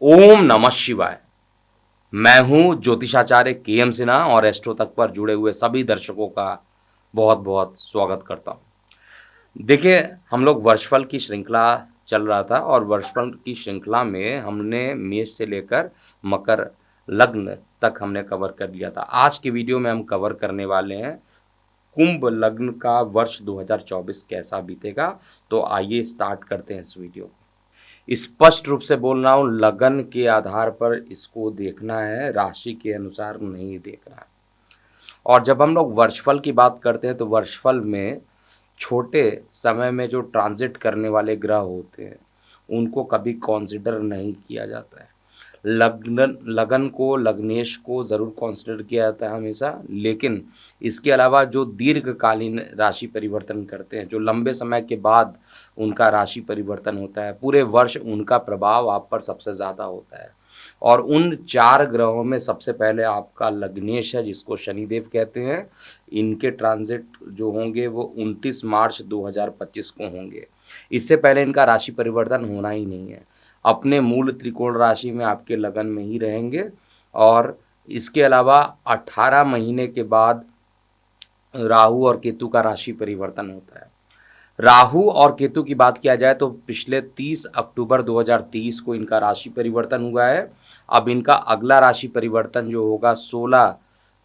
ओम नमः शिवाय। मैं हूं ज्योतिषाचार्य के एम सिन्हा और एस्ट्रो तक पर जुड़े हुए सभी दर्शकों का बहुत बहुत स्वागत करता हूं। देखिए, हम लोग वर्षफल की श्रृंखला चल रहा था और वर्षफल की श्रृंखला में हमने मेष से लेकर मकर लग्न तक हमने कवर कर लिया था। आज की वीडियो में हम कवर करने वाले हैं कुंभ लग्न का वर्ष 2024 कैसा बीतेगा। तो आइए स्टार्ट करते हैं इस वीडियो को। स्पष्ट रूप से बोल रहा हूँ, लगन के आधार पर इसको देखना है, राशि के अनुसार नहीं देखना है। और जब हम लोग वर्षफल की बात करते हैं तो वर्षफल में छोटे समय में जो ट्रांजिट करने वाले ग्रह होते हैं उनको कभी कंसीडर नहीं किया जाता है। लगन लगन को, लग्नेश को ज़रूर कंसिडर किया जाता है हमेशा, लेकिन इसके अलावा जो दीर्घकालीन राशि परिवर्तन करते हैं, जो लंबे समय के बाद उनका राशि परिवर्तन होता है, पूरे वर्ष उनका प्रभाव आप पर सबसे ज़्यादा होता है। और उन 4 ग्रहों में सबसे पहले आपका लग्नेश है, जिसको शनिदेव कहते हैं। इनके ट्रांजिट जो होंगे वो 29 मार्च 2025 को होंगे। इससे पहले इनका राशि परिवर्तन होना ही नहीं है। अपने मूल त्रिकोण राशि में आपके लगन में ही रहेंगे। और इसके अलावा 18 महीने के बाद राहु और केतु का राशि परिवर्तन होता है। राहु और केतु की बात किया जाए तो पिछले 30 अक्टूबर 2023 को इनका राशि परिवर्तन हुआ है। अब इनका अगला राशि परिवर्तन जो होगा 16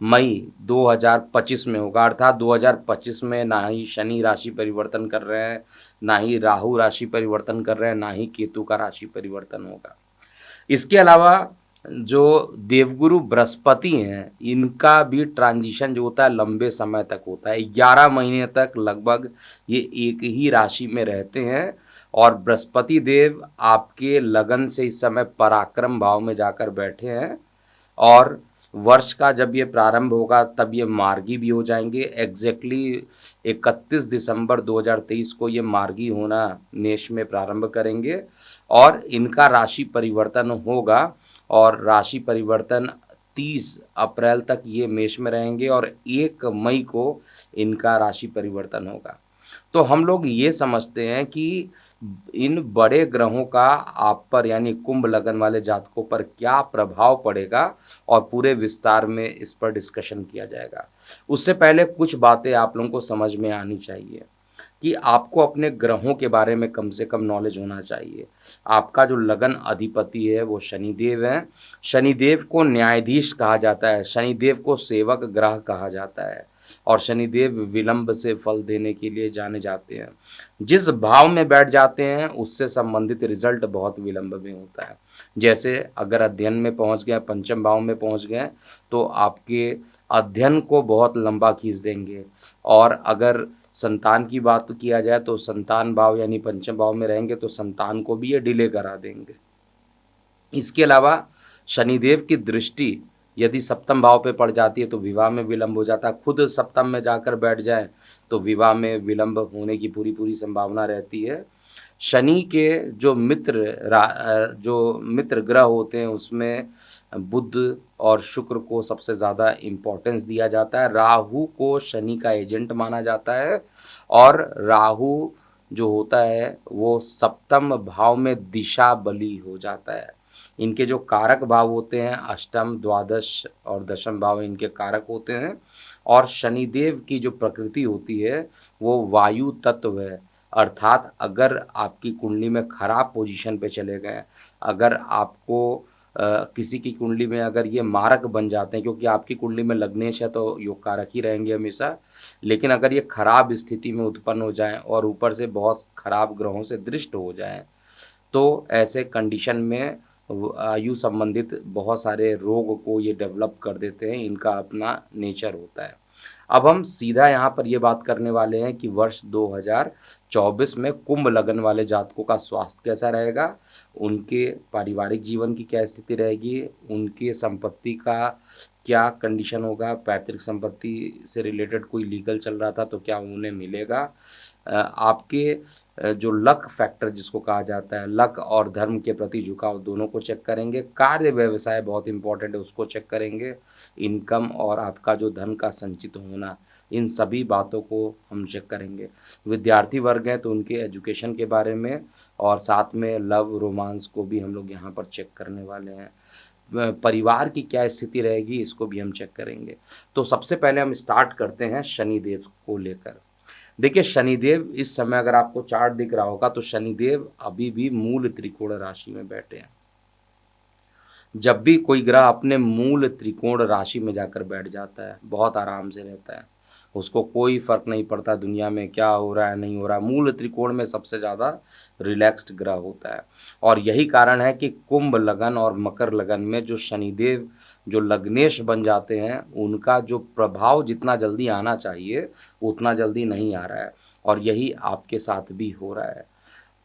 मई 2025 में होगा। अर्थात 2025 में ना ही शनि राशि परिवर्तन कर रहे हैं, ना ही राहु राशि परिवर्तन कर रहे हैं, ना ही केतु का राशि परिवर्तन होगा। इसके अलावा जो देवगुरु बृहस्पति हैं, इनका भी ट्रांजिशन जो होता है लंबे समय तक होता है। 11 महीने तक लगभग ये एक ही राशि में रहते हैं। और बृहस्पति देव आपके लगन से इस समय पराक्रम भाव में जाकर बैठे हैं। और वर्ष का जब ये प्रारंभ होगा तब ये मार्गी भी हो जाएंगे। एग्जैक्टली 31 दिसंबर 2023 को ये मार्गी होना मेष में प्रारंभ करेंगे और इनका राशि परिवर्तन होगा। और राशि परिवर्तन 30 अप्रैल तक ये मेष में रहेंगे और 1 मई को इनका राशि परिवर्तन होगा। तो हम लोग ये समझते हैं कि इन बड़े ग्रहों का आप पर यानी कुंभ लगन वाले जातकों पर क्या प्रभाव पड़ेगा और पूरे विस्तार में इस पर डिस्कशन किया जाएगा। उससे पहले कुछ बातें आप लोगों को समझ में आनी चाहिए कि आपको अपने ग्रहों के बारे में कम से कम नॉलेज होना चाहिए। आपका जो लगन अधिपति है वो शनिदेव है। शनिदेव को न्यायाधीश कहा जाता है, शनिदेव को सेवक ग्रह कहा जाता है और शनिदेव विलंब से फल देने के लिए जाने जाते हैं। जिस भाव में बैठ जाते हैं उससे संबंधित रिजल्ट बहुत विलंब में होता है। जैसे अगर अध्ययन में पहुंच गए, पंचम भाव में पहुंच गए तो आपके अध्ययन को बहुत लंबा खींच देंगे। और अगर संतान की बात किया जाए तो संतान भाव यानी पंचम भाव में रहेंगे तो संतान को भी ये डिले करा देंगे। इसके अलावा शनिदेव की दृष्टि यदि सप्तम भाव पे पड़ जाती है तो विवाह में विलंब हो जाता है। खुद सप्तम में जाकर बैठ जाए तो विवाह में विलंब होने की पूरी पूरी संभावना रहती है। शनि के जो मित्र ग्रह होते हैं उसमें बुध और शुक्र को सबसे ज़्यादा इम्पोर्टेंस दिया जाता है। राहु को शनि का एजेंट माना जाता है और राहु जो होता है वो सप्तम भाव में दिशा बली हो जाता है। इनके जो कारक भाव होते हैं अष्टम, द्वादश और दशम भाव इनके कारक होते हैं। और शनिदेव की जो प्रकृति होती है वो वायु तत्व है। अर्थात अगर आपकी कुंडली में खराब पोजीशन पे चले गए, अगर आपको किसी की कुंडली में अगर ये मारक बन जाते हैं, क्योंकि आपकी कुंडली में लग्नेश है तो योग कारक ही रहेंगे हमेशा, लेकिन अगर ये खराब स्थिति में उत्पन्न हो जाएं और ऊपर से बहुत खराब ग्रहों से दृष्ट हो जाएं तो ऐसे कंडीशन में आयु संबंधित बहुत सारे रोग को ये डेवलप कर देते हैं। इनका अपना नेचर होता है। अब हम सीधा यहाँ पर ये बात करने वाले हैं कि वर्ष 2024 में कुंभ लगन वाले जातकों का स्वास्थ्य कैसा रहेगा, उनके पारिवारिक जीवन की क्या स्थिति रहेगी, उनके संपत्ति का क्या कंडीशन होगा, पैतृक संपत्ति से रिलेटेड कोई लीगल चल रहा था तो क्या उन्हें मिलेगा, आपके जो लक फैक्टर जिसको कहा जाता है, लक और धर्म के प्रति झुकाव दोनों को चेक करेंगे। कार्य व्यवसाय बहुत इंपॉर्टेंट है, उसको चेक करेंगे। इनकम और आपका जो धन का संचित होना, इन सभी बातों को हम चेक करेंगे। विद्यार्थी वर्ग हैं तो उनके एजुकेशन के बारे में और साथ में लव रोमांस को भी हम लोग यहाँ पर चेक करने वाले हैं। परिवार की क्या स्थिति रहेगी इसको भी हम चेक करेंगे। तो सबसे पहले हम स्टार्ट करते हैं शनिदेव को लेकर। देखिए शनिदेव इस समय अगर आपको चार्ट दिख रहा होगा तो शनिदेव अभी भी मूल त्रिकोण राशि में बैठे हैं। जब भी कोई ग्रह अपने मूल त्रिकोण राशि में जाकर बैठ जाता है बहुत आराम से रहता है, उसको कोई फर्क नहीं पड़ता दुनिया में क्या हो रहा है नहीं हो रहा है। मूल त्रिकोण में सबसे ज़्यादा रिलैक्स्ड ग्रह होता है और यही कारण है कि कुंभ लगन और मकर लगन में जो शनिदेव जो लग्नेश बन जाते हैं उनका जो प्रभाव जितना जल्दी आना चाहिए उतना जल्दी नहीं आ रहा है और यही आपके साथ भी हो रहा है।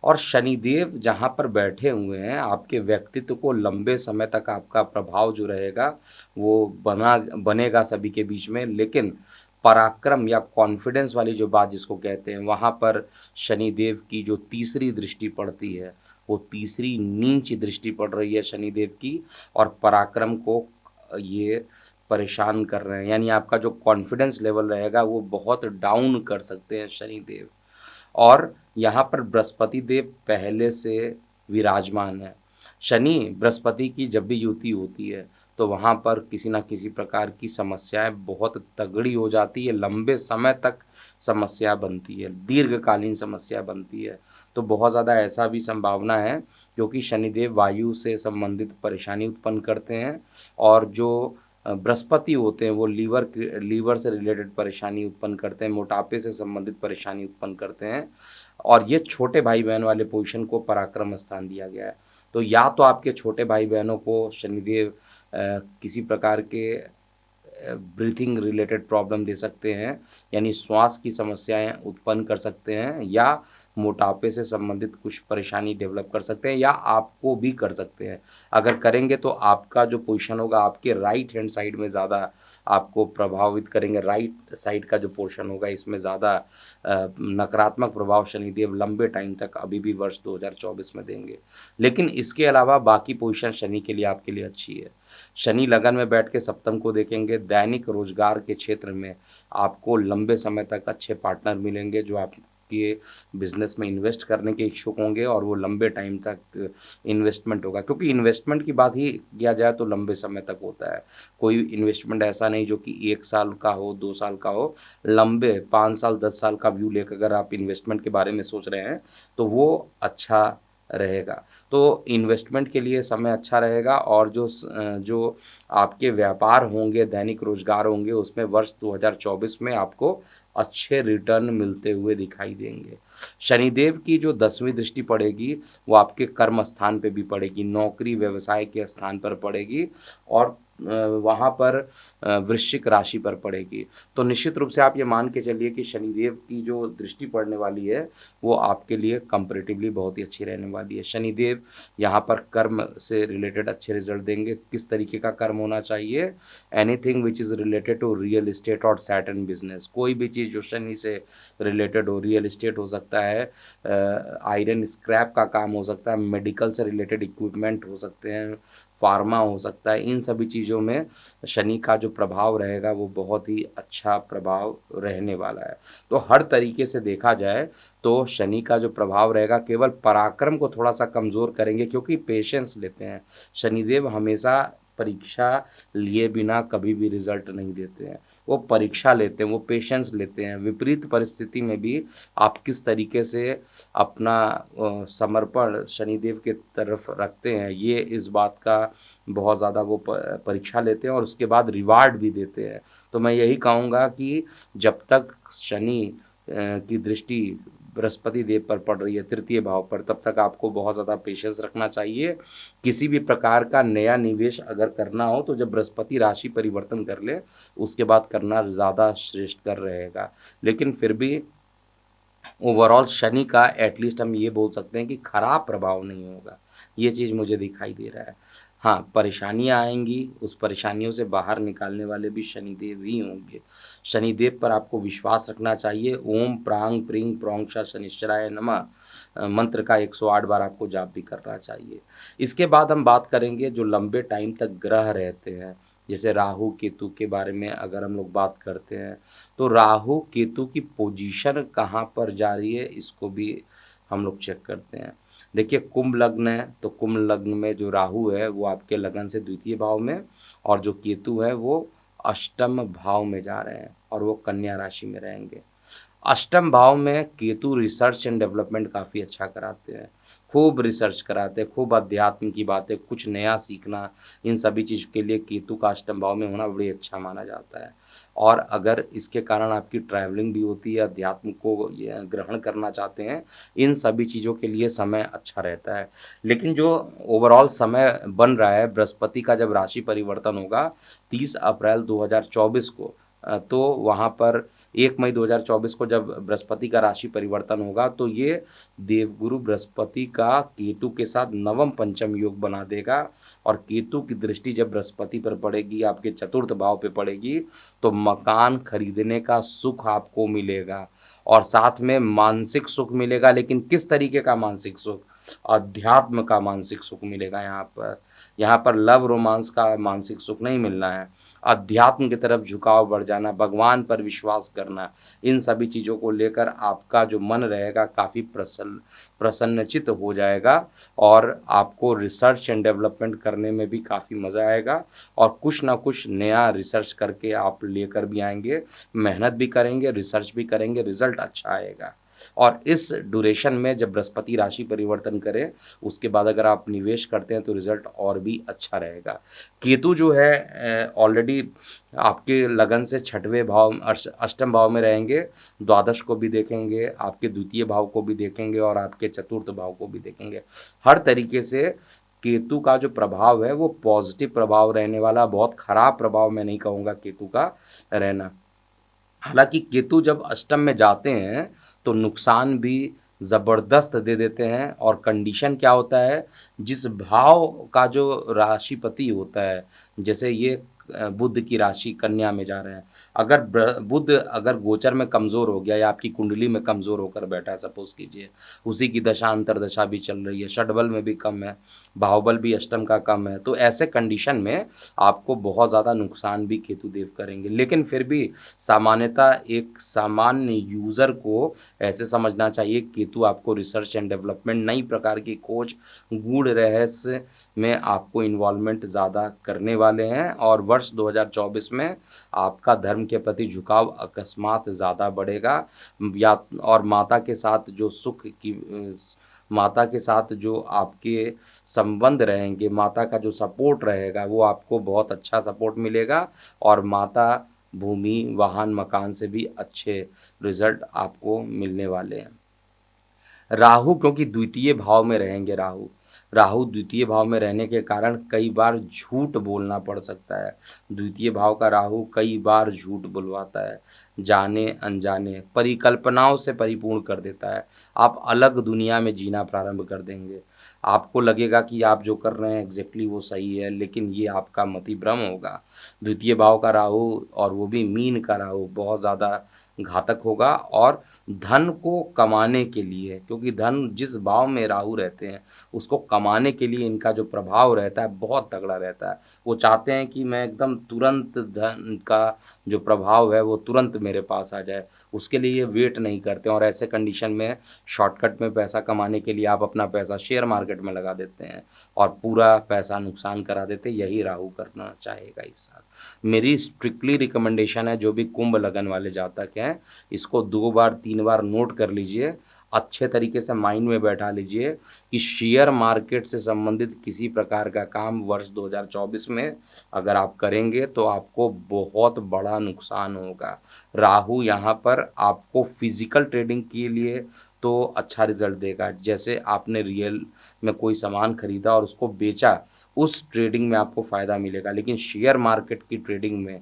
और शनिदेव जहाँ पर बैठे हुए हैं आपके व्यक्तित्व को लंबे समय तक आपका प्रभाव जो रहेगा वो बनेगा सभी के बीच में, लेकिन पराक्रम या कॉन्फिडेंस वाली जो बात जिसको कहते हैं वहाँ पर शनिदेव की जो तीसरी दृष्टि पड़ती है वो तीसरी नीच दृष्टि पड़ रही है शनिदेव की और पराक्रम को ये परेशान कर रहे हैं, यानी आपका जो कॉन्फिडेंस लेवल रहेगा वो बहुत डाउन कर सकते हैं शनिदेव। और यहाँ पर बृहस्पति देव पहले से विराजमान है। शनि बृहस्पति की जब भी युति होती है तो वहाँ पर किसी ना किसी प्रकार की समस्याएं बहुत तगड़ी हो जाती है, लंबे समय तक समस्या बनती है, दीर्घकालीन समस्या बनती है। तो बहुत ज़्यादा ऐसा भी संभावना है क्योंकि शनिदेव वायु से संबंधित परेशानी उत्पन्न करते हैं और जो बृहस्पति होते हैं वो लीवर से रिलेटेड परेशानी उत्पन्न करते हैं, मोटापे से संबंधित परेशानी उत्पन्न करते हैं और ये छोटे भाई बहन वाले पोजीशन को पराक्रम स्थान दिया गया है। तो या तो आपके छोटे भाई बहनों को शनिदेव किसी प्रकार के ब्रीथिंग रिलेटेड प्रॉब्लम दे सकते हैं, यानी श्वास की समस्याएं उत्पन्न कर सकते हैं या मोटापे से संबंधित कुछ परेशानी डेवलप कर सकते हैं या आपको भी कर सकते हैं। अगर करेंगे तो आपका जो पोजीशन होगा आपके राइट हैंड साइड में ज़्यादा आपको प्रभावित करेंगे, राइट साइड का जो पोर्शन होगा इसमें ज़्यादा नकारात्मक प्रभाव शनिदेव लंबे टाइम तक अभी भी वर्ष 2024 में देंगे। लेकिन इसके अलावा बाकी पोजीशन शनि के लिए आपके लिए अच्छी है। शनि लगन में बैठ के सप्तम को देखेंगे, दैनिक रोजगार के क्षेत्र में आपको लंबे समय तक अच्छे पार्टनर मिलेंगे जो आपके बिजनेस में इन्वेस्ट करने के इच्छुक होंगे और वो लंबे टाइम तक इन्वेस्टमेंट होगा, क्योंकि इन्वेस्टमेंट की बात ही किया जाए तो लंबे समय तक होता है। कोई इन्वेस्टमेंट ऐसा नहीं जो कि 1 साल का हो 2 साल का हो, लंबे 5 साल 10 साल का व्यू लेकर अगर आप इन्वेस्टमेंट के बारे में सोच रहे हैं तो वो अच्छा रहेगा। तो इन्वेस्टमेंट के लिए समय अच्छा रहेगा और जो आपके व्यापार होंगे, दैनिक रोजगार होंगे, उसमें वर्ष 2024 में आपको अच्छे रिटर्न मिलते हुए दिखाई देंगे। शनिदेव की जो 10वीं दृष्टि पड़ेगी वो आपके कर्म स्थान पे भी पड़ेगी, नौकरी व्यवसाय के स्थान पर पड़ेगी और वहाँ पर वृश्चिक राशि पर पड़ेगी। तो निश्चित रूप से आप ये मान के चलिए कि शनिदेव की जो दृष्टि पड़ने वाली है वो आपके लिए कंपैरेटिवली बहुत ही अच्छी रहने वाली है। शनिदेव यहाँ पर कर्म से रिलेटेड अच्छे रिजल्ट देंगे। किस तरीके का कर्म होना चाहिए? Anything which is related to real estate और सैटर्न बिजनेस, कोई भी चीज़ जो शनि से रिलेटेड हो, रियल इस्टेट हो सकता है, आयरन स्क्रैप का काम हो सकता है, मेडिकल से रिलेटेड इक्विपमेंट हो सकते हैं, फार्मा हो सकता है, इन सभी चीज़ों में शनि का जो प्रभाव रहेगा वो बहुत ही अच्छा प्रभाव रहने वाला है। तो हर तरीके से देखा जाए तो शनि का जो प्रभाव रहेगा केवल पराक्रम को थोड़ा सा कमज़ोर करेंगे क्योंकि पेशेंस लेते हैं। शनिदेव हमेशा परीक्षा लिए बिना कभी भी रिजल्ट नहीं देते हैं, वो परीक्षा लेते हैं, वो पेशेंस लेते हैं। विपरीत परिस्थिति में भी आप किस तरीके से अपना समर्पण शनिदेव के तरफ रखते हैं ये इस बात का बहुत ज़्यादा वो परीक्षा लेते हैं और उसके बाद रिवार्ड भी देते हैं। तो मैं यही कहूँगा कि जब तक शनि की दृष्टि बृहस्पति देव पर पड़ रही है तृतीय भाव पर, तब तक आपको बहुत ज़्यादा पेशेंस रखना चाहिए। किसी भी प्रकार का नया निवेश अगर करना हो तो जब बृहस्पति राशि परिवर्तन कर ले उसके बाद करना ज़्यादा श्रेष्ठ कर रहेगा। लेकिन फिर भी ओवरऑल शनि का एटलीस्ट हम ये बोल सकते हैं कि खराब प्रभाव नहीं होगा, ये चीज़ मुझे दिखाई दे रहा है। हाँ, परेशानियाँ आएँगी, उस परेशानियों से बाहर निकालने वाले भी शनिदेव ही होंगे। शनिदेव पर आपको विश्वास रखना चाहिए। ओम प्रांग प्रींग प्रोंगशा शनिश्चराय नमः मंत्र का 108 बार आपको जाप भी करना चाहिए। इसके बाद हम बात करेंगे जो लंबे टाइम तक ग्रह रहते हैं, जैसे राहु, केतु के बारे में अगर हम लोग बात करते हैं, तो राहु केतु की पोजीशन कहाँ पर जा रही है इसको भी हम लोग चेक करते हैं। देखिए कुंभ लग्न है, तो कुंभ लग्न में जो राहु है वो आपके लगन से द्वितीय भाव में, और जो केतु है वो अष्टम भाव में जा रहे हैं और वो कन्या राशि में रहेंगे। अष्टम भाव में केतु रिसर्च एंड डेवलपमेंट काफ़ी अच्छा कराते हैं, खूब रिसर्च कराते हैं, खूब अध्यात्म की बातें, कुछ नया सीखना, इन सभी चीज़ के लिए केतु का अष्टम भाव में होना बड़ी अच्छा माना जाता है। और अगर इसके कारण आपकी ट्रैवलिंग भी होती है, अध्यात्म को ये ग्रहण करना चाहते हैं, इन सभी चीज़ों के लिए समय अच्छा रहता है। लेकिन जो ओवरऑल समय बन रहा है, बृहस्पति का जब राशि परिवर्तन होगा 30 अप्रैल 2024 को, तो वहाँ पर 1 मई 2024 को जब बृहस्पति का राशि परिवर्तन होगा, तो ये देवगुरु बृहस्पति का केतु के साथ नवम पंचम योग बना देगा, और केतु की दृष्टि जब बृहस्पति पर पड़ेगी, आपके चतुर्थ भाव पे पड़ेगी, तो मकान खरीदने का सुख आपको मिलेगा और साथ में मानसिक सुख मिलेगा। लेकिन किस तरीके का मानसिक सुख? अध्यात्म का मानसिक सुख मिलेगा यहाँ पर। यहाँ पर लव रोमांस का मानसिक सुख नहीं मिलना है, अध्यात्म की तरफ झुकाव बढ़ जाना, भगवान पर विश्वास करना, इन सभी चीज़ों को लेकर आपका जो मन रहेगा काफ़ी प्रसन्नचित्त हो जाएगा, और आपको रिसर्च एंड डेवलपमेंट करने में भी काफ़ी मज़ा आएगा, और कुछ ना कुछ नया रिसर्च करके आप लेकर भी आएंगे, मेहनत भी करेंगे, रिसर्च भी करेंगे, रिजल्ट अच्छा आएगा। और इस ड्यूरेशन में जब बृहस्पति राशि परिवर्तन करे, उसके बाद अगर आप निवेश करते हैं तो रिजल्ट और भी अच्छा रहेगा। केतु जो है ऑलरेडी आपके लगन से छठवें भाव अष्टम भाव में रहेंगे, द्वादश को भी देखेंगे, आपके द्वितीय भाव को भी देखेंगे और आपके चतुर्थ भाव को भी देखेंगे। हर तरीके से केतु का जो प्रभाव है वो पॉजिटिव प्रभाव रहने वाला, बहुत खराब प्रभाव मैं नहीं कहूँगा केतु का रहना। हालांकि केतु जब अष्टम में जाते हैं तो नुकसान भी ज़बरदस्त दे देते हैं, और कंडीशन क्या होता है, जिस भाव का जो राशिपति होता है, जैसे ये बुध की राशि कन्या में जा रहे हैं, अगर बुध अगर गोचर में कमज़ोर हो गया या आपकी कुंडली में कमज़ोर होकर बैठा है, सपोज कीजिए उसी की दशा अंतरदशा भी चल रही है, षडबल में भी कम है, बाहुबल भी अष्टम का कम है, तो ऐसे कंडीशन में आपको बहुत ज़्यादा नुकसान भी केतु देव करेंगे। लेकिन फिर भी सामान्यतः एक सामान्य यूज़र को ऐसे समझना चाहिए, केतु आपको रिसर्च एंड डेवलपमेंट, नई प्रकार की खोज, गूढ़ रहस्य में आपको इन्वॉल्वमेंट ज़्यादा करने वाले हैं, और वर्ष 2024 में आपका धर्म के प्रति झुकाव अकस्मात ज़्यादा बढ़ेगा, या और माता के साथ जो सुख की माता के साथ जो आपके संबंध रहेंगे, माता का जो सपोर्ट रहेगा वो आपको बहुत अच्छा सपोर्ट मिलेगा, और माता भूमि, वाहन, मकान से भी अच्छे रिजल्ट आपको मिलने वाले हैं। राहु क्योंकि द्वितीय भाव में रहेंगे, राहु राहु द्वितीय भाव में रहने के कारण कई बार झूठ बोलना पड़ सकता है। द्वितीय भाव का राहु कई बार झूठ बुलवाता है, जाने अनजाने परिकल्पनाओं से परिपूर्ण कर देता है। आप अलग दुनिया में जीना प्रारंभ कर देंगे, आपको लगेगा कि आप जो कर रहे हैं एग्जैक्टली वो सही है, लेकिन ये आपका मति भ्रम होगा। द्वितीय भाव का राहु, और वो भी मीन का राहु, बहुत ज़्यादा घातक होगा, और धन को कमाने के लिए, क्योंकि धन जिस भाव में राहु रहते हैं उसको कमाने के लिए इनका जो प्रभाव रहता है बहुत तगड़ा रहता है। वो चाहते हैं कि मैं एकदम तुरंत धन का जो प्रभाव है वो तुरंत मेरे पास आ जाए, उसके लिए ये वेट नहीं करते, और ऐसे कंडीशन में शॉर्टकट में पैसा कमाने के लिए आप अपना पैसा शेयर मार्केट में लगा देते हैं और पूरा पैसा नुकसान करा देते हैं। यही राहु करना चाहेगा इस साल। मेरी स्ट्रिक्टली रिकमेंडेशन है, जो भी कुंभ लगन वाले जातक हैं इसको 2 बार 3 बार नोट कर लीजिए, अच्छे तरीके से माइंड में बैठा लीजिए कि शेयर मार्केट से संबंधित किसी प्रकार का काम वर्ष 2024 में अगर आप करेंगे तो आपको बहुत बड़ा नुकसान होगा। राहु यहाँ पर आपको फिजिकल ट्रेडिंग के लिए तो अच्छा रिजल्ट देगा, जैसे आपने रियल में कोई सामान खरीदा और उसको बेचा, उस ट्रेडिंग में आपको फ़ायदा मिलेगा। लेकिन शेयर मार्केट की ट्रेडिंग में,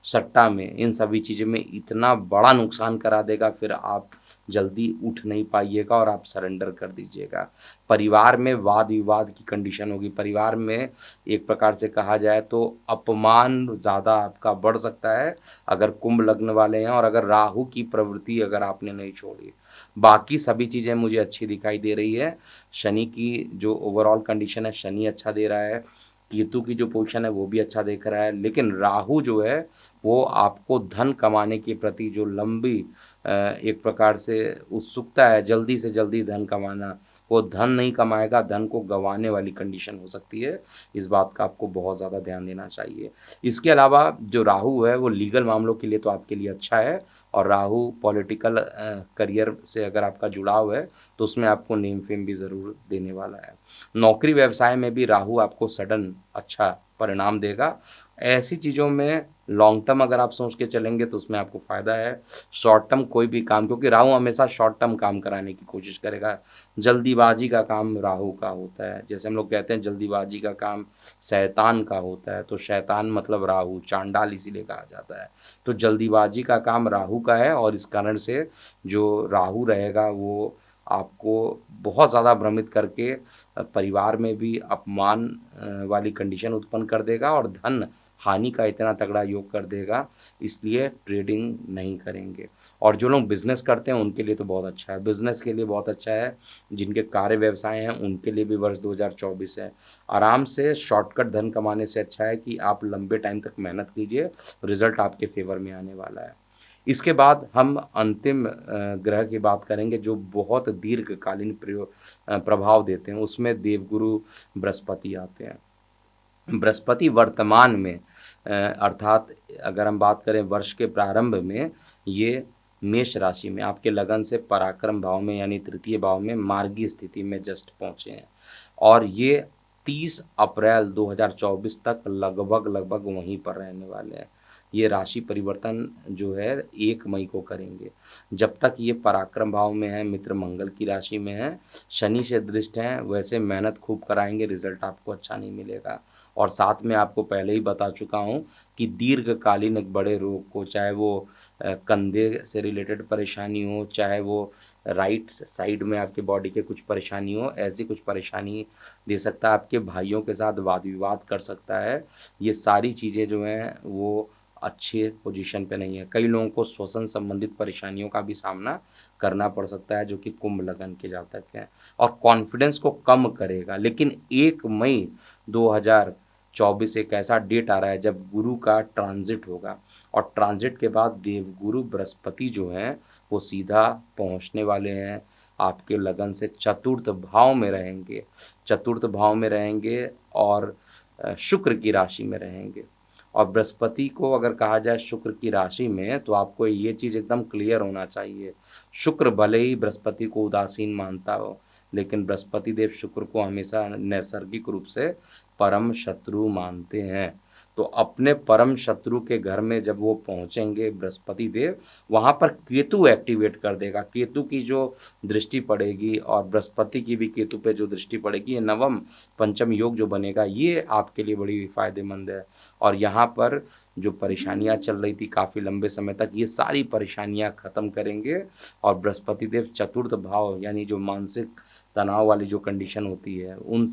सट्टा में, इन सभी चीज़ों में इतना बड़ा नुकसान करा देगा, फिर आप जल्दी उठ नहीं पाइएगा और आप सरेंडर कर दीजिएगा। परिवार में वाद विवाद की कंडीशन होगी, परिवार में एक प्रकार से कहा जाए तो अपमान ज़्यादा आपका बढ़ सकता है अगर कुंभ लग्न वाले हैं और अगर राहु की प्रवृत्ति अगर आपने नहीं छोड़ी। बाकी सभी चीज़ें मुझे अच्छी दिखाई दे रही है। शनि की जो ओवरऑल कंडीशन है, शनि अच्छा दे रहा है, केतु की जो पोजीशन है वो भी अच्छा दिख रहा है, लेकिन राहु जो है वो आपको धन कमाने के प्रति जो लंबी एक प्रकार से उत्सुकता है जल्दी से जल्दी धन कमाना, वो धन नहीं कमाएगा, धन को गंवाने वाली कंडीशन हो सकती है। इस बात का आपको बहुत ज़्यादा ध्यान देना चाहिए। इसके अलावा जो राहु है वो लीगल मामलों के लिए तो आपके लिए अच्छा है, और राहु पॉलिटिकल करियर से अगर आपका जुड़ाव है तो उसमें आपको नेम फेम भी ज़रूर देने वाला है। नौकरी व्यवसाय में भी राहु आपको सडन अच्छा परिणाम देगा। ऐसी चीज़ों में लॉन्ग टर्म अगर आप सोच के चलेंगे तो उसमें आपको फ़ायदा है। शॉर्ट टर्म कोई भी काम, क्योंकि राहु हमेशा शॉर्ट टर्म काम कराने की कोशिश करेगा। जल्दीबाजी का काम राहु का होता है। जैसे हम लोग कहते हैं जल्दीबाजी का काम शैतान का होता है, तो शैतान मतलब राहु, चांडाल इसीलिए कहा जाता है। तो जल्दीबाजी का काम राहु का है, और इस कारण से जो राहु रहेगा वो आपको बहुत ज़्यादा भ्रमित करके परिवार में भी अपमान वाली कंडीशन उत्पन्न कर देगा और धन हानि का इतना तगड़ा योग कर देगा, इसलिए ट्रेडिंग नहीं करेंगे। और जो लोग बिज़नेस करते हैं उनके लिए तो बहुत अच्छा है, बिज़नेस के लिए बहुत अच्छा है। जिनके कार्य व्यवसाय हैं उनके लिए भी वर्ष 2024 है। आराम से शॉर्टकट धन कमाने से अच्छा है कि आप लंबे टाइम तक मेहनत कीजिए, रिज़ल्ट आपके फ़ेवर में आने वाला है। इसके बाद हम अंतिम ग्रह की बात करेंगे जो बहुत दीर्घकालीन प्रभाव देते हैं, उसमें देवगुरु बृहस्पति आते हैं। बृहस्पति वर्तमान में अर्थात अगर हम बात करें वर्ष के प्रारंभ में, ये मेष राशि में आपके लगन से पराक्रम भाव में यानी तृतीय भाव में मार्गी स्थिति में जस्ट पहुँचे हैं, और ये 30 अप्रैल 2024 तक लगभग वहीं पर रहने वाले हैं। ये राशि परिवर्तन जो है 1 मई को करेंगे। जब तक ये पराक्रम भाव में है, मित्र मंगल की राशि में है, शनि से दृष्ट हैं, वैसे मेहनत खूब कराएंगे, रिजल्ट आपको अच्छा नहीं मिलेगा। और साथ में आपको पहले ही बता चुका हूँ कि दीर्घकालीन एक बड़े रोग को, चाहे वो कंधे से रिलेटेड परेशानी हो, चाहे वो राइट साइड में आपके बॉडी के कुछ परेशानी हो, ऐसी कुछ परेशानी दे सकता है, आपके भाइयों के साथ वाद विवाद कर सकता है। ये सारी चीज़ें जो हैं वो अच्छे पोजीशन पे नहीं है। कई लोगों को श्वसन संबंधित परेशानियों का भी सामना करना पड़ सकता है जो कि कुंभ लगन के जातक हैं, और कॉन्फिडेंस को कम करेगा। लेकिन 1 मई 2024 एक ऐसा डेट आ रहा है जब गुरु का ट्रांजिट होगा, और ट्रांजिट के बाद देवगुरु बृहस्पति जो हैं वो सीधा पहुंचने वाले हैं आपके लगन से चतुर्थ भाव में रहेंगे। चतुर्थ भाव में रहेंगे और शुक्र की राशि में रहेंगे। और बृहस्पति को अगर कहा जाए शुक्र की राशि में, तो आपको ये चीज़ एकदम क्लियर होना चाहिए, शुक्र भले ही बृहस्पति को उदासीन मानता हो, लेकिन बृहस्पति देव शुक्र को हमेशा नैसर्गिक रूप से परम शत्रु मानते हैं। तो अपने परम शत्रु के घर में जब वो पहुंचेंगे बृहस्पति देव, वहाँ पर केतु एक्टिवेट कर देगा। केतु की जो दृष्टि पड़ेगी और बृहस्पति की भी केतु पे जो दृष्टि पड़ेगी, ये नवम पंचम योग जो बनेगा, ये आपके लिए बड़ी फायदेमंद है। और यहाँ पर जो परेशानियाँ चल रही थी काफ़ी लंबे समय तक, ये सारी परेशानियाँ ख़त्म करेंगे। और बृहस्पति देव चतुर्थ भाव यानी जो मानसिक तनाव वाली जो कंडीशन होती है, उन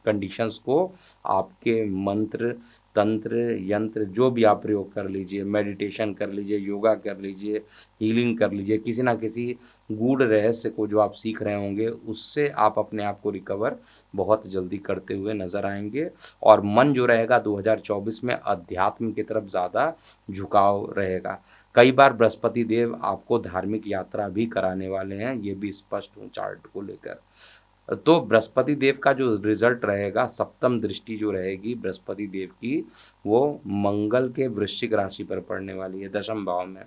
कंडीशंस को आपके मंत्र तंत्र यंत्र जो भी आप प्रयोग कर लीजिए, मेडिटेशन कर लीजिए, योगा कर लीजिए, हीलिंग कर लीजिए, किसी ना किसी गूढ़ रहस्य को जो आप सीख रहे होंगे उससे आप अपने आप को रिकवर बहुत जल्दी करते हुए नज़र आएंगे। और मन जो रहेगा 2024 में अध्यात्म की तरफ ज़्यादा झुकाव रहेगा। कई बार बृहस्पति देव आपको धार्मिक यात्रा भी कराने वाले हैं, ये भी स्पष्ट हूँ चार्ट को लेकर। तो बृहस्पति देव का जो रिजल्ट रहेगा, सप्तम दृष्टि जो रहेगी बृहस्पति देव की, वो मंगल के वृश्चिक राशि पर पड़ने वाली है, दशम भाव में।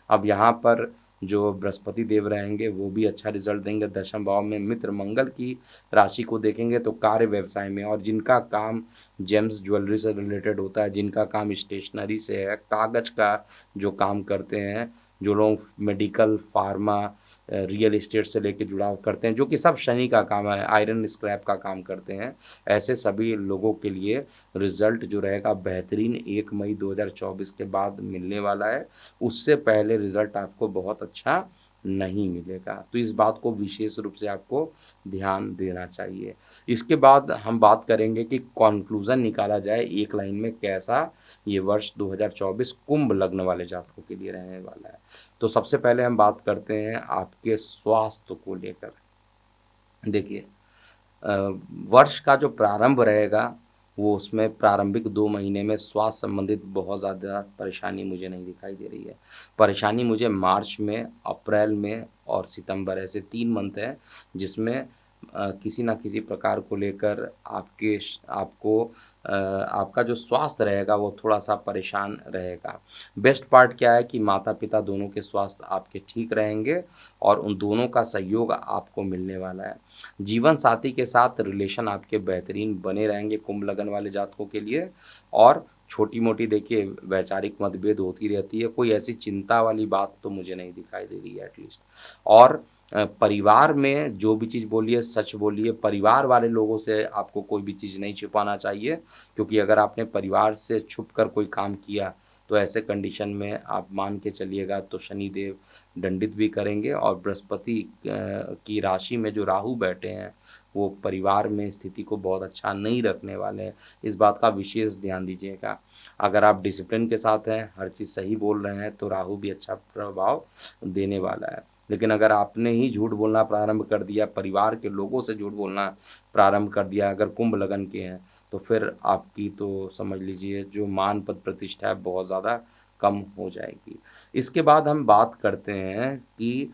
अब यहाँ पर जो बृहस्पति देव रहेंगे वो भी अच्छा रिजल्ट देंगे। दशम भाव में मित्र मंगल की राशि को देखेंगे तो कार्य व्यवसाय में, और जिनका काम जेम्स ज्वेलरी से रिलेटेड होता है, जिनका काम स्टेशनरी से है, कागज का जो काम करते हैं, जो लोग मेडिकल फार्मा रियल एस्टेट से लेके जुड़ाव करते हैं, जो कि सब शनि का काम है, आयरन स्क्रैप का काम करते हैं, ऐसे सभी लोगों के लिए रिजल्ट जो रहेगा बेहतरीन 1 मई 2024 के बाद मिलने वाला है। उससे पहले रिजल्ट आपको बहुत अच्छा नहीं मिलेगा। तो इस बात को विशेष रूप से आपको ध्यान देना चाहिए। इसके बाद हम बात करेंगे कि कॉन्क्लूज़न निकाला जाए एक लाइन में कैसा ये वर्ष 2024 कुंभ लग्न वाले जातकों के लिए रहने वाला है। तो सबसे पहले हम बात करते हैं आपके स्वास्थ्य को लेकर। देखिए अ, वर्ष का जो प्रारंभ रहेगा वो उसमें प्रारंभिक 2 महीने में स्वास्थ्य संबंधित बहुत ज़्यादा परेशानी मुझे नहीं दिखाई दे रही है। परेशानी मुझे मार्च में, अप्रैल में और सितंबर ऐसे 3 मंथ हैं जिसमें किसी न किसी प्रकार को लेकर आपका जो स्वास्थ्य रहेगा वो थोड़ा-सा परेशान रहेगा। बेस्ट पार्ट क्या है कि माता-पिता दोनों के स्वास्थ्य आपके ठीक रहेंगे और उन दोनों का सहयोग आपको मिलने वाला है। जीवन साथी के साथ रिलेशन आपके बेहतरीन बने रहेंगे कुंभ लगन वाले जातकों के लिए और छोटी-मोटी देखिए वैचारिक मतभेद होती रहती है, कोई ऐसी चिंता वाली बात तो मुझे नहीं दिखाई दे रही है एटलीस्ट। और परिवार में जो भी चीज़ बोलिए सच बोलिए, परिवार वाले लोगों से आपको कोई भी चीज़ नहीं छिपाना चाहिए क्योंकि अगर आपने परिवार से छुप कर कोई काम किया, तो ऐसे कंडीशन में आप मान के चलिएगा तो शनिदेव दंडित भी करेंगे और बृहस्पति की राशि में जो राहु बैठे हैं, वो परिवार में स्थिति को बहुत अच्छा नहीं रखने वाले हैं। इस बात का विशेष ध्यान दीजिएगा। अगर आप डिसिप्लिन के साथ हैं, हर चीज़ सही बोल रहे हैं, तो राहु भी अच्छा प्रभाव देने वाला है। लेकिन अगर आपने ही झूठ बोलना प्रारंभ कर दिया, परिवार के लोगों से झूठ बोलना प्रारंभ कर दिया, अगर कुंभ लगन के हैं, तो फिर आपकी तो समझ लीजिए जो मान पद प्रतिष्ठा है बहुत ज़्यादा कम हो जाएगी। इसके बाद हम बात करते हैं कि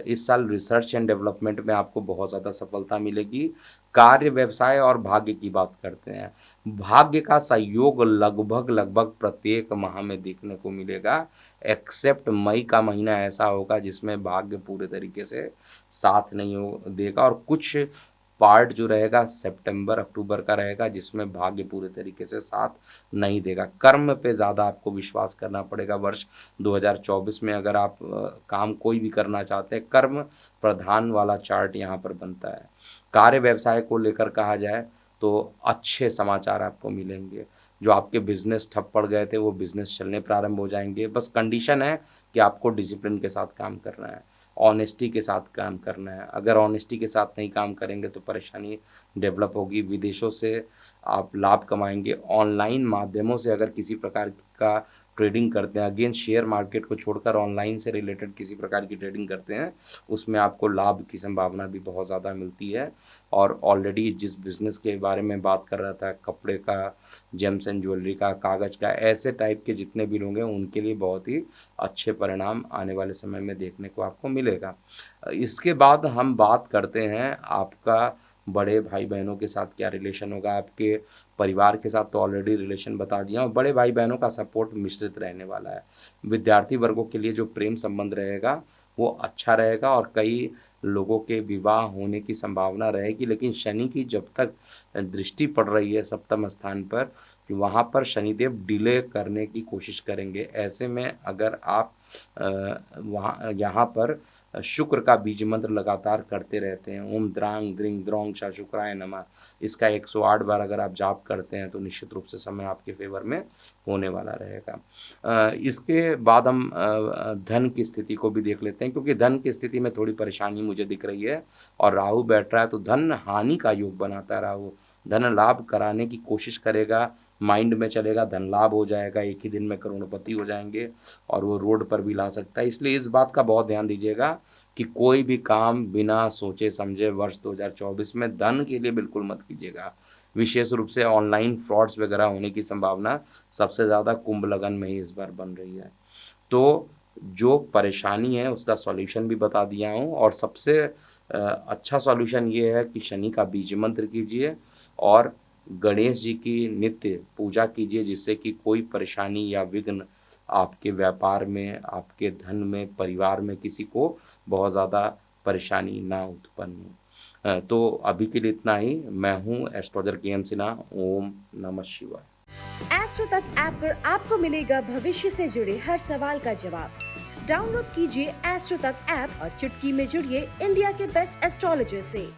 इस साल रिसर्च एंड डेवलपमेंट में आपको बहुत ज़्यादा सफलता मिलेगी। कार्य, व्यवसाय और भाग्य की बात करते हैं। भाग्य का सहयोग लगभग प्रत्येक माह में देखने को मिलेगा, एक्सेप्ट मई का महीना ऐसा होगा जिसमें भाग्य पूरे तरीके से साथ नहीं हो देगा और कुछ पार्ट जो रहेगा सितंबर अक्टूबर का रहेगा जिसमें भाग्य पूरे तरीके से साथ नहीं देगा। कर्म पे ज़्यादा आपको विश्वास करना पड़ेगा वर्ष 2024 में अगर आप काम कोई भी करना चाहते हैं, कर्म प्रधान वाला चार्ट यहाँ पर बनता है। कार्य व्यवसाय को लेकर कहा जाए तो अच्छे समाचार आपको मिलेंगे। जो आपके बिज़नेस ठप पड़ गए थे वो बिज़नेस चलने प्रारंभ हो जाएँगे। बस कंडीशन है कि आपको डिसिप्लिन के साथ काम करना है, ऑनेस्टी के साथ काम करना है। अगर ऑनेस्टी के साथ नहीं काम करेंगे तो परेशानी डेवलप होगी। विदेशों से आप लाभ कमाएँगे। ऑनलाइन माध्यमों से अगर किसी प्रकार का ट्रेडिंग करते हैं, अगेन शेयर मार्केट को छोड़कर ऑनलाइन से रिलेटेड किसी प्रकार की ट्रेडिंग करते हैं, उसमें आपको लाभ की संभावना भी बहुत ज़्यादा मिलती है। और ऑलरेडी जिस बिज़नेस के बारे में बात कर रहा था, कपड़े का, जेम्स एंड ज्वेलरी का, कागज़ का, ऐसे टाइप के जितने भी लोग हैं उनके लिए बहुत ही अच्छे परिणाम आने वाले समय में देखने को आपको मिलेगा। इसके बाद हम बात करते हैं आपका बड़े भाई-बहनों के साथ क्या रिलेशन होगा। आपके परिवार के साथ तो ऑलरेडी रिलेशन बता दिया और बड़े भाई-बहनों का सपोर्ट मिश्रित रहने वाला है। विद्यार्थी वर्गों के लिए जो प्रेम संबंध रहेगा वो अच्छा रहेगा और कई लोगों के विवाह होने की संभावना रहेगी, लेकिन शनि की जब तक दृष्टि पड़ रही है सप्तम स्थान पर, कि वहाँ पर शनिदेव डिले करने की कोशिश करेंगे। ऐसे में अगर आप वहाँ यहाँ पर शुक्र का बीज मंत्र लगातार करते रहते हैं, ओम द्रांग द्रिंग द्रोंग श शुक्राय नमः, इसका 108 बार अगर आप जाप करते हैं तो निश्चित रूप से समय आपके फेवर में होने वाला रहेगा। इसके बाद हम धन की स्थिति को भी देख लेते हैं क्योंकि धन की स्थिति में थोड़ी परेशानी मुझे दिख रही है और राहु बैठ रहा है तो धन हानि का योग बनाता है राहु। धन लाभ कराने की कोशिश करेगा, माइंड में चलेगा धन लाभ हो जाएगा, एक ही दिन में करोड़पति हो जाएंगे और वो रोड पर भी ला सकता है। इसलिए इस बात का बहुत ध्यान दीजिएगा कि कोई भी काम बिना सोचे समझे वर्ष 2024 में धन के लिए बिल्कुल मत कीजिएगा। विशेष रूप से ऑनलाइन फ्रॉड्स वगैरह होने की संभावना सबसे ज़्यादा कुंभ लगन में ही इस बार बन रही है। तो जो परेशानी है उसका सॉल्यूशन भी बता दिया हूँ और सबसे अच्छा सॉल्यूशन ये है कि शनि का बीज मंत्र कीजिए और गणेश जी की नित्य पूजा कीजिए जिससे कि कोई परेशानी या विघ्न आपके व्यापार में, आपके धन में, परिवार में किसी को बहुत ज़्यादा परेशानी ना उत्पन्न हो। तो अभी के लिए इतना ही। मैं हूँ एस्ट्रोलॉजर के.एम. सिन्हा। ओम नमः शिवाय। एस्ट्रो तक ऐप पर आपको मिलेगा भविष्य से जुड़े हर सवाल का जवाब। डाउनलोड कीजिए एस्ट्रो तक ऐप और चुटकी में जुड़िए इंडिया के बेस्ट एस्ट्रोलॉजर से।